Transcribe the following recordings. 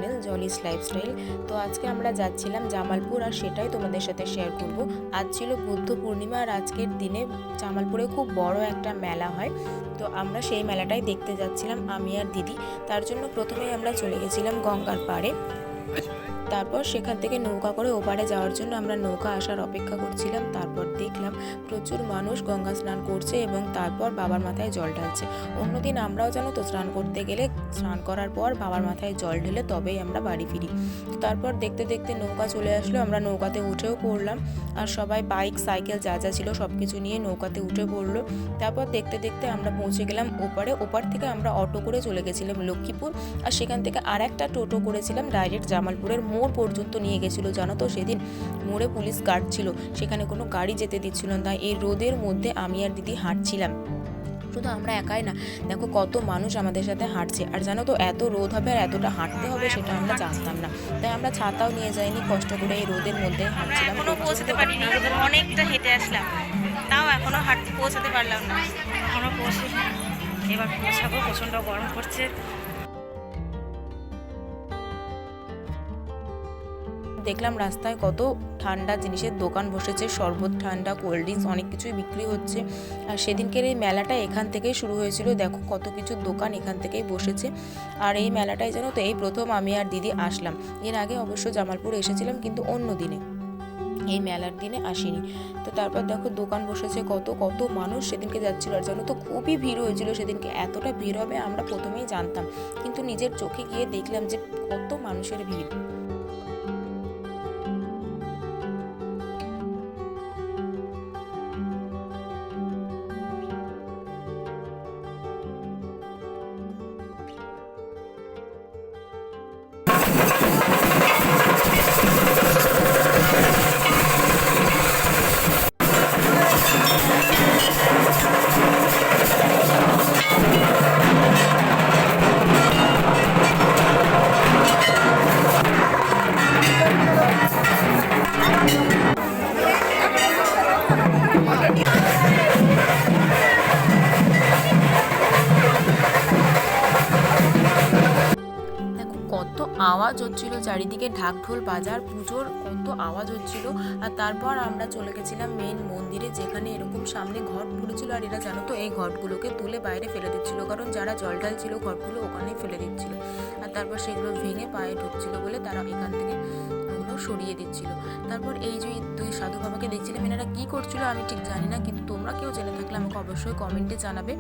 Channel জলিস lifestyle. তো আজকে আমরা যাচ্ছিলাম জামালপুর, আর সেটাই তোমাদের সাথে শেয়ার করব। আজ ছিল বুদ্ধ পূর্ণিমা, আর আজকের দিনে জামালপুরে খুব বড় একটা মেলা হয়। তো আমরা সেই মেলাটাই দেখতে যাচ্ছিলাম আমি আর দিদি। তার জন্য প্রথমেই আমরা চলে গেছিলাম গঙ্গার পাড়ে। তারপর সেখান থেকে নৌকা করে ওপারে যাওয়ার জন্য আমরা নৌকা আসার অপেক্ষা করছিলাম। তারপর দেখলাম প্রচুর মানুষ গঙ্গা স্নান করছে এবং তারপর বাবার মাথায় জল ঢালছে। অন্যদিন আমরাও জানো তো স্নান করতে গেলে স্নান করার পর বাবার মাথায় জল ঢেলে তবেই আমরা বাড়ি ফিরি। তারপর দেখতে দেখতে নৌকা চলে আসলো, আমরা নৌকাতে উঠেও পড়লাম, আর সবাই বাইক সাইকেল যা যা ছিল সব কিছু নিয়ে নৌকাতে উঠে পড়লো। তারপর দেখতে দেখতে আমরা পৌঁছে গেলাম ওপারে। ওপার থেকে আমরা অটো করে চলে গেছিলাম লক্ষ্মীপুর, আর সেখান থেকে আর একটা টোটো করেছিলাম ডাইরেক্ট জামালপুরের মোড় পর্যন্ত নিয়ে গেছিলো। জানো তো সেদিন মোড়ে পুলিশ গার্ড ছিল, সেখানে কোনো গাড়ি যেতে দিচ্ছিল না। তাই এই রোদের মধ্যে আমি আর দিদি হাঁটছিলাম। শুধু আমরা একাই না, দেখো কত মানুষ আমাদের সাথে হাঁটছে। আর জানো তো এত রোদ হবে আর এতটা হাঁটতে হবে সেটা আমরা জানতাম না, তাই আমরা ছাতাও নিয়ে যাইনি, কষ্ট করে এই রোদের মধ্যে হাঁটছিলাম। এখনো পৌঁছাতে পারিনি, অনেকটা হেঁটে আসলাম, তাও এখনো পৌঁছাতে পারলাম না। এখনো পৌঁছে, এবার পৌঁছাবো, প্রচণ্ড গরম করছে। দেখলাম রাস্তায় কত ঠান্ডা জিনিসের দোকান বসেছে, শরবত ঠান্ডা, কোল্ড ড্রিঙ্কস, অনেক কিছুই বিক্রি হচ্ছে। আর সেদিনকের এই মেলাটা এখান থেকেই শুরু হয়েছিল, দেখো কত কিছু দোকান এখান থেকেই বসেছে। আর এই মেলাটাই জানো তো এই প্রথম আমি আর দিদি আসলাম। এর আগে অবশ্য জামালপুর এসেছিলাম, কিন্তু অন্য দিনে, এই মেলার দিনে আসিনি। তো তারপর দেখো দোকান বসেছে, কত কত মানুষ সেদিনকে যাচ্ছিল। আর জানো তো খুবই ভিড় হয়েছিল সেদিনকে, এতটা ভিড় হবে আমরা প্রথমেই জানতাম, কিন্তু নিজের চোখে গিয়ে দেখলাম যে কত মানুষের ভিড়। কত আওয়াজ হচ্ছিল চারিদিকে, ঢাক ঢোল বাজার, পুজোর কত আওয়াজ হচ্ছিল। আর তারপর আমরা চলে গেছিলাম মেন মন্দিরে, যেখানে এরকম সামনে ঘট পড়েছিল। আর এরা জানো তো এই ঘটগুলোকে তুলে বাইরে ফেলে দিচ্ছিল, কারণ যারা জল ঢাল ছিল ঘটগুলো ওখানেই ফেলে দিচ্ছিল। আর তারপর সেগুলো ভেঙে পায়ে ঢুকছিল বলে তারা এখান থেকে ওগুলো সরিয়ে দিচ্ছিল। তারপর এই যে দুই সাধু বাবাকে দেখছিলাম, এনারা কি করছিল আমি ঠিক জানি না, কিন্তু তোমরা কেউ জেনে থাকলে আমাকে অবশ্যই কমেন্টে জানাবে।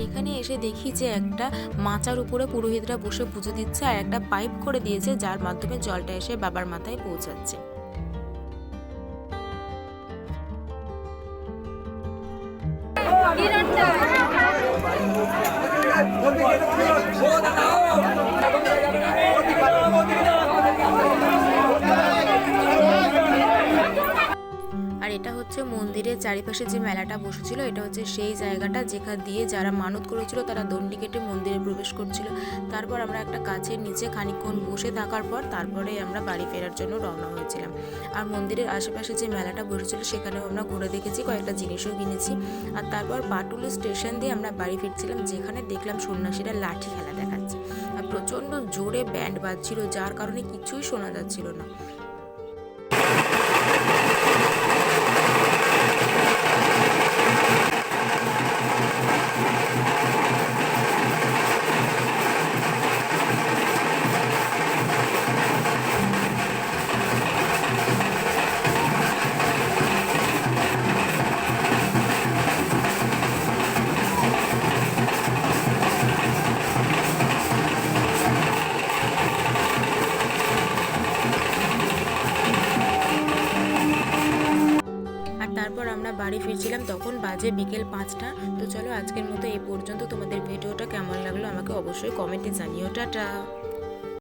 এখানে এসে দেখি যে একটা মাচার উপরে পুরোহিতরা বসে পুজো দিচ্ছে, আর একটা পাইপ করে দিয়েছে যার মাধ্যমে জলটা এসে বাবার মাথায় পৌঁছাচ্ছে। আর এটা হচ্ছে মন্দিরের চারিপাশে যে মেলাটা বসেছিল, এটা হচ্ছে সেই জায়গাটা যেখান দিয়ে যারা মানত করেছিল তারা দণ্ডি কেটে মন্দিরে প্রবেশ করছিল। তারপর আমরা একটা গাছের নিচে খানিকক্ষণ বসে থাকার পর তারপরে আমরা বাড়ি ফেরার জন্য রওনা হয়েছিলাম। আর মন্দিরের আশেপাশে যে মেলাটা বসেছিল সেখানেও আমরা ঘুরে দেখেছি, কয়েকটা জিনিসও কিনেছি। আর তারপর পাটুলি স্টেশন দিয়ে আমরা বাড়ি ফিরছিলাম, যেখানে দেখলাম সন্ন্যাসীরা লাঠি খেলা দেখাচ্ছে। আর প্রচণ্ড জোরে ব্যান্ড বাজছিল, যার কারণে কিছুই শোনা যাচ্ছিল না। আমরা বাড়ি ফিরছিলাম, তখন বাজে বিকেল 5টা। তো চলো আজকের মতো এই পর্যন্ত। তোমাদের ভিডিওটা কেমন লাগলো আমাকে অবশ্যই কমেন্টে জানিও। টাটা।